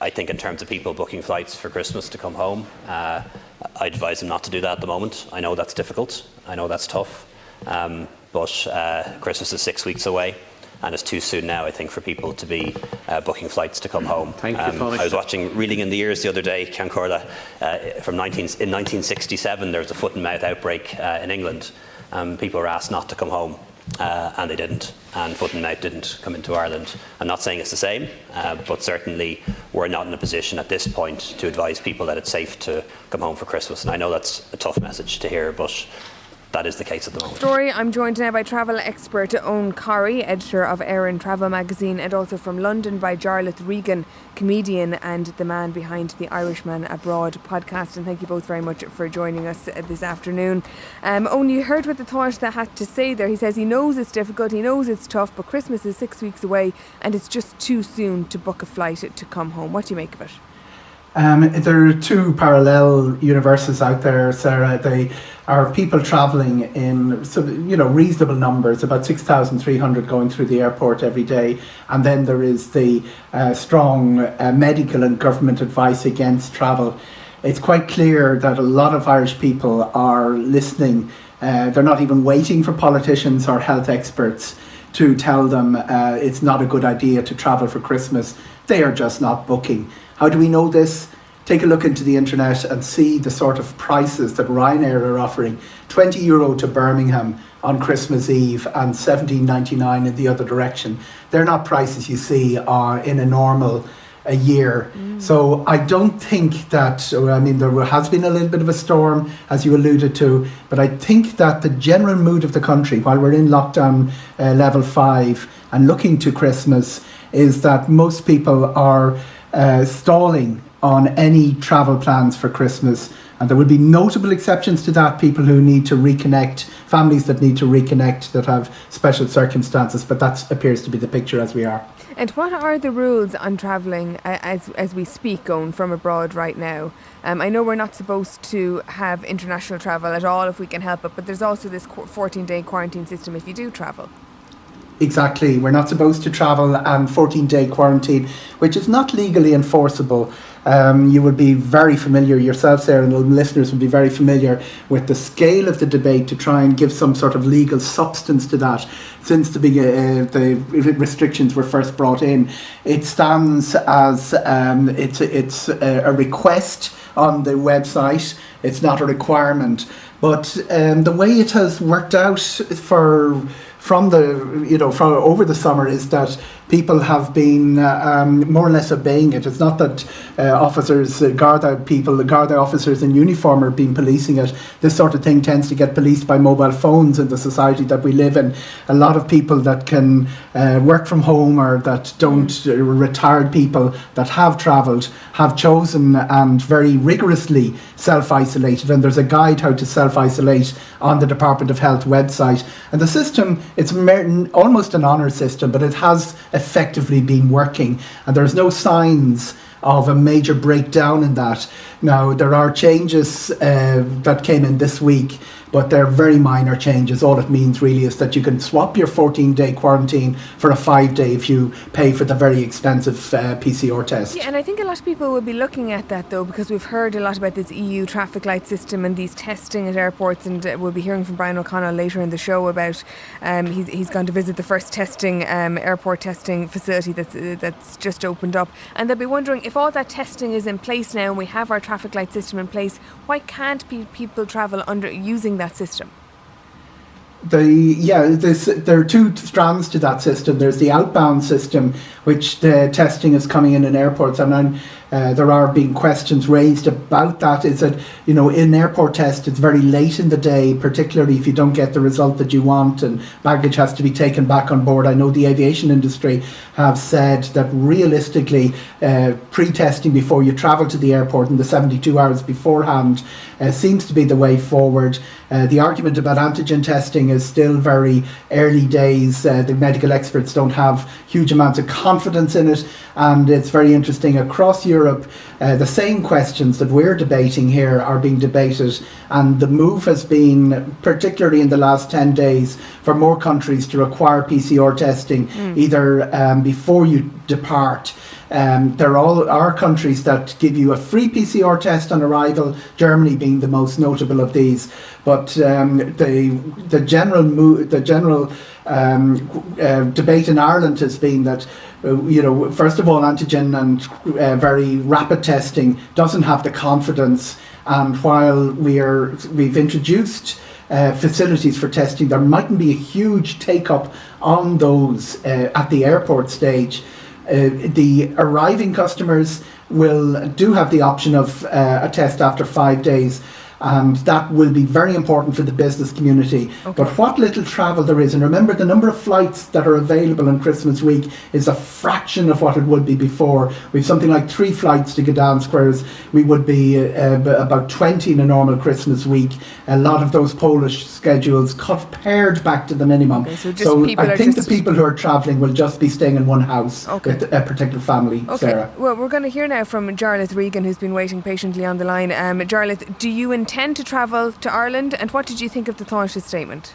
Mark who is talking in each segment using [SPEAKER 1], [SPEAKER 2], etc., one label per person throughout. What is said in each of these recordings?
[SPEAKER 1] I think in terms of people booking flights for Christmas to come home, I advise them not to do that at the moment. I know that's difficult. I know that's tough. But Christmas is 6 weeks away, and it's too soon now, I think, for people to be booking flights to come home.
[SPEAKER 2] Thank you, Tony.
[SPEAKER 1] I was watching Reeling in the Ears the other day, Eoghan Corry, in 1967 there was a foot and mouth outbreak in England. People were asked not to come home, and they didn't, and foot and mouth didn't come into Ireland. I'm not saying it's the same, but certainly we're not in a position at this point to advise people that it's safe to come home for Christmas, and I know that's a tough message to hear, but that is the case at the moment.
[SPEAKER 3] Story. I'm joined now by travel expert Eoghan Corry, editor of Éireann Travel magazine, and also from London by Jarlath Regan, comedian and the man behind the Irishman Abroad podcast. And thank you both very much for joining us this afternoon. Eoghan, you heard what the Taoiseach had to say there. He says he knows it's difficult, he knows it's tough, but Christmas is 6 weeks away and it's just too soon to book a flight to come home. What do you make of it?
[SPEAKER 4] There are two parallel universes out there, Sarah. They are people travelling in reasonable numbers, about 6,300 going through the airport every day, and then there is the strong medical and government advice against travel. It's quite clear that a lot of Irish people are listening. They're not even waiting for politicians or health experts to tell them it's not a good idea to travel for Christmas. They are just not booking. How do we know this? Take a look into the internet and see the sort of prices that Ryanair are offering. €20 to Birmingham on Christmas Eve and $17.99 in the other direction. They're not prices you see in a normal year. So I don't think that, there has been a little bit of a storm, as you alluded to, but I think that the general mood of the country, while we're in lockdown level 5 and looking to Christmas, is that most people are stalling on any travel plans for Christmas, and there will be notable exceptions to that, people who need to reconnect, families that need to reconnect that have special circumstances, but that appears to be the picture as we are.
[SPEAKER 3] And what are the rules on travelling as we speak, going from abroad right now? I know we're not supposed to have international travel at all if we can help it, but there's also this 14-day quarantine system if you do travel.
[SPEAKER 4] Exactly. We're not supposed to travel, and 14-day quarantine, which is not legally enforceable. You will be very familiar yourself, Sarah, and the listeners will be very familiar with the scale of the debate to try and give some sort of legal substance to that. Since the restrictions were first brought in, it stands as it's a request on the website. It's not a requirement. But the way it has worked out from over the summer is that people have been more or less obeying it. It's not that Garda officers in uniform are being policing it. This sort of thing tends to get policed by mobile phones in the society that we live in. A lot of people that can work from home, or that don't, retired people that have travelled, have chosen and very rigorously self-isolated. And there's a guide how to self-isolate on the Department of Health website. And the system, it's almost an honour system, but it has effectively been working, and there's no signs of a major breakdown in that. Now, there are changes that came in this week, but they're very minor changes. All it means really is that you can swap your 14-day quarantine for a 5-day if you pay for the very expensive PCR test.
[SPEAKER 3] Yeah, and I think a lot of people will be looking at that though, because we've heard a lot about this EU traffic light system and these testing at airports, and we'll be hearing from Brian O'Connell later in the show about he's gone to visit the first airport testing facility that's just opened up, and they'll be wondering, if all that testing is in place now and we have our traffic light system in place, why can't people travel using that system?
[SPEAKER 4] There are two strands to that system. There's the outbound system, which the testing is coming in airports, and there are being questions raised about that. Is that, in airport tests, it's very late in the day, particularly if you don't get the result that you want, and baggage has to be taken back on board. I know the aviation industry have said that realistically, pre-testing before you travel to the airport in the 72 hours beforehand seems to be the way forward. The argument about antigen testing is still very early days. The medical experts don't have huge amounts of confidence in it, and it's very interesting. Across Europe, the same questions that we're debating here are being debated, and the move has been, particularly in the last 10 days, for more countries to require PCR testing either before you depart. There are countries that give you a free PCR test on arrival, Germany being the most notable of these. But the general debate in Ireland has been that, first of all, antigen and very rapid testing doesn't have the confidence. And while we've introduced facilities for testing, there mightn't be a huge take-up on those at the airport stage. The arriving customers do have the option of a test after 5 days, and that will be very important for the business community.
[SPEAKER 3] Okay.
[SPEAKER 4] But what little travel there is, and remember the number of flights that are available on Christmas week is a fraction of what it would be before. We've something like 3 flights to Gdansk, whereas we would be about 20 in a normal Christmas week. A lot of those Polish schedules pared back to the minimum.
[SPEAKER 3] Okay, so
[SPEAKER 4] I think the people who are travelling will just be staying in one house with a particular family,
[SPEAKER 3] Okay.
[SPEAKER 4] Sarah.
[SPEAKER 3] Well, we're going to hear now from Jarlath Regan, who's been waiting patiently on the line. Jarlath, do you intend to travel to Ireland, and what did you think of the Taoiseach's statement?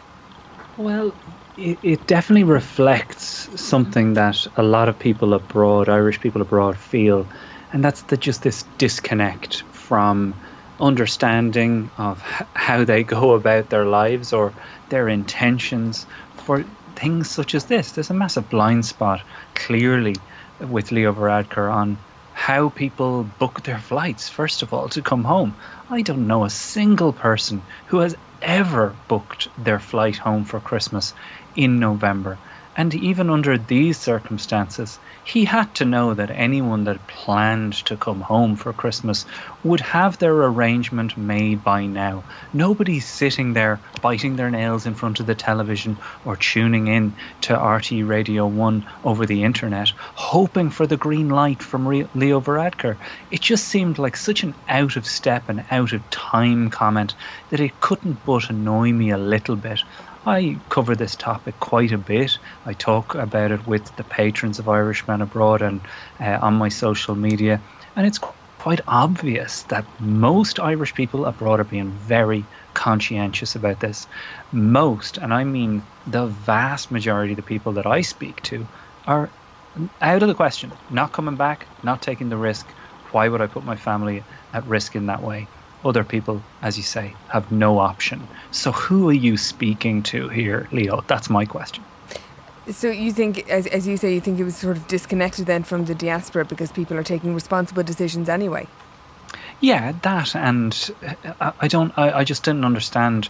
[SPEAKER 2] Well, it definitely reflects something that a lot of people abroad, Irish people abroad, feel, and that's just this disconnect from understanding of how they go about their lives or their intentions for things such as this. There's a massive blind spot, clearly, with Leo Varadkar on how people book their flights, first of all, to come home. I don't know a single person who has ever booked their flight home for Christmas in November. And even under these circumstances, he had to know that anyone that planned to come home for Christmas would have their arrangement made by now. Nobody's sitting there biting their nails in front of the television or tuning in to RT Radio 1 over the internet, hoping for the green light from Leo Varadkar. It just seemed like such an out of step and out of time comment that it couldn't but annoy me a little bit. I cover this topic quite a bit. I talk about it with the patrons of Irishmen Abroad and on my social media. And it's quite obvious that most Irish people abroad are being very conscientious about this. Most, and I mean the vast majority of the people that I speak to, are out of the question. Not coming back, not taking the risk. Why would I put my family at risk in that way? Other people, as you say, have no option. So who are you speaking to here, Leo? That's my question.
[SPEAKER 3] So you think, as you say, you think it was sort of disconnected then from the diaspora because people are taking responsible decisions anyway?
[SPEAKER 2] Yeah, that, and I just didn't understand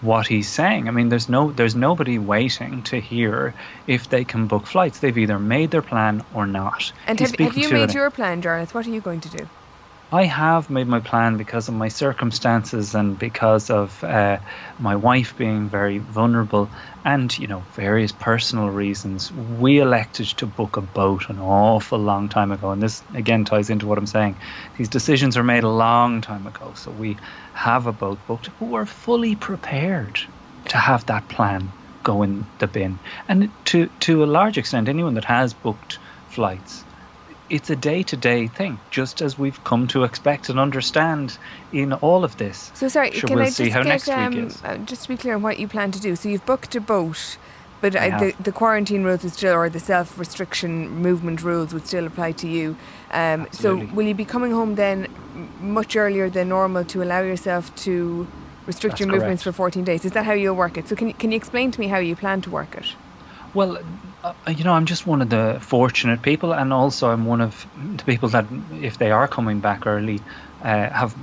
[SPEAKER 2] what he's saying. I mean, there's nobody waiting to hear if they can book flights. They've either made their plan or not.
[SPEAKER 3] And have you made your plan, Jarlath? What are you going to do?
[SPEAKER 2] I have made my plan because of my circumstances and because of my wife being very vulnerable and, various personal reasons. We elected to book a boat an awful long time ago. And this, again, ties into what I'm saying. These decisions are made a long time ago. So we have a boat booked, but we're fully prepared to have that plan go in the bin. And to a large extent, anyone that has booked flights, it's a day-to-day thing, just as we've come to expect and understand in all of this.
[SPEAKER 3] So sorry, can
[SPEAKER 2] we'll
[SPEAKER 3] I
[SPEAKER 2] see
[SPEAKER 3] just
[SPEAKER 2] how
[SPEAKER 3] get,
[SPEAKER 2] next week is.
[SPEAKER 3] Just to be clear on what you plan to do. So you've booked a boat, but the quarantine rules would still, or the self-restriction movement rules would still apply to you. So will you be coming home then much earlier than normal to allow yourself to restrict your movements for 14 days? Is that how you'll work it? So can you explain to me how you plan to work it?
[SPEAKER 2] Well, I'm just one of the fortunate people, and also I'm one of the people that, if they are coming back early, have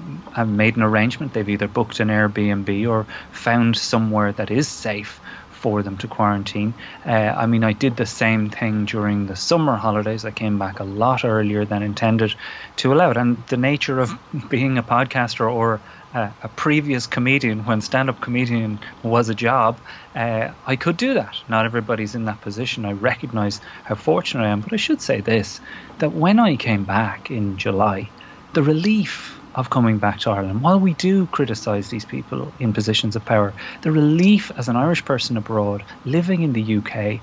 [SPEAKER 2] made an arrangement. They've either booked an Airbnb or found somewhere that is safe for them to quarantine. I did the same thing during the summer holidays. I came back a lot earlier than intended to allow it. And the nature of being a podcaster or a previous comedian, when stand-up comedian was a job, I could do that. Not everybody's in that position. I recognise how fortunate I am. But I should say this, that when I came back in July, the relief of coming back to Ireland, while we do criticise these people in positions of power, the relief as an Irish person abroad, living in the UK,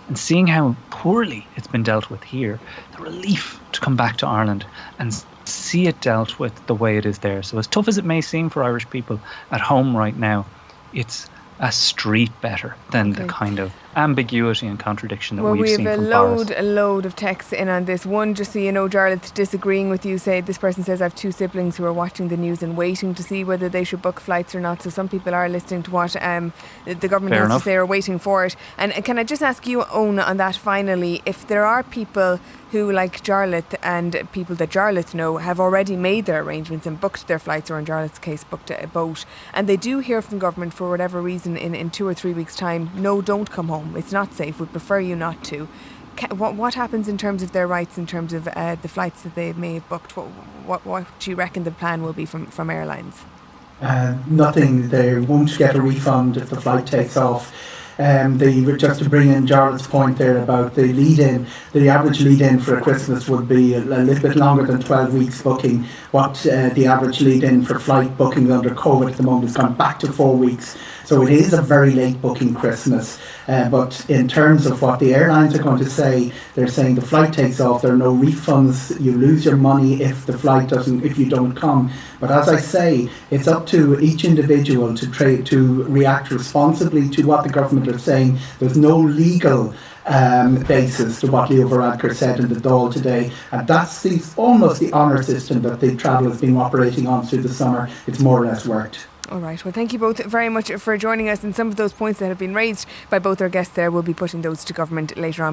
[SPEAKER 2] and seeing how poorly it's been dealt with here, the relief to come back to Ireland and see it dealt with the way it is there. So as tough as it may seem for Irish people at home right now, it's a street better than the kind of ambiguity and contradiction that
[SPEAKER 3] well,
[SPEAKER 2] we've
[SPEAKER 3] we
[SPEAKER 2] seen
[SPEAKER 3] have
[SPEAKER 2] from Boris.
[SPEAKER 3] a load of texts in on this. One, just so you know, Jarlath, disagreeing with you, this person says, I have 2 siblings who are watching the news and waiting to see whether they should book flights or not. So some people are listening to what the government has to say, or waiting for it. And can I just ask you, Eoghan, on that finally, if there are people who, like Jarlath and people that Jarlath know, have already made their arrangements and booked their flights, or in Jarlath's case, booked a boat, and they do hear from government for whatever reason in 2 or 3 weeks' time, no, don't come home, it's not safe, would prefer you not to. What happens in terms of their rights, in terms of the flights that they may have booked? What do you reckon the plan will be from airlines?
[SPEAKER 4] Nothing. They won't get a refund if the flight takes off. Just to bring in Jarlath's point there about the lead-in, the average lead-in for a Christmas would be a little bit longer than 12 weeks booking. What the average lead-in for flight booking under COVID at the moment has gone back to 4 weeks. So it is a very late booking Christmas. But in terms of what the airlines are going to say, they're saying the flight takes off, there are no refunds, you lose your money if you don't come. But as I say, it's up to each individual to react responsibly to what the government are saying. There's no legal basis to what Leo Varadkar said in the Dáil today, and that's almost the honour system that the travel has been operating on through the summer. It's more or less worked.
[SPEAKER 3] All right. Well, thank you both very much for joining us. And some of those points that have been raised by both our guests there, we'll be putting those to government later on.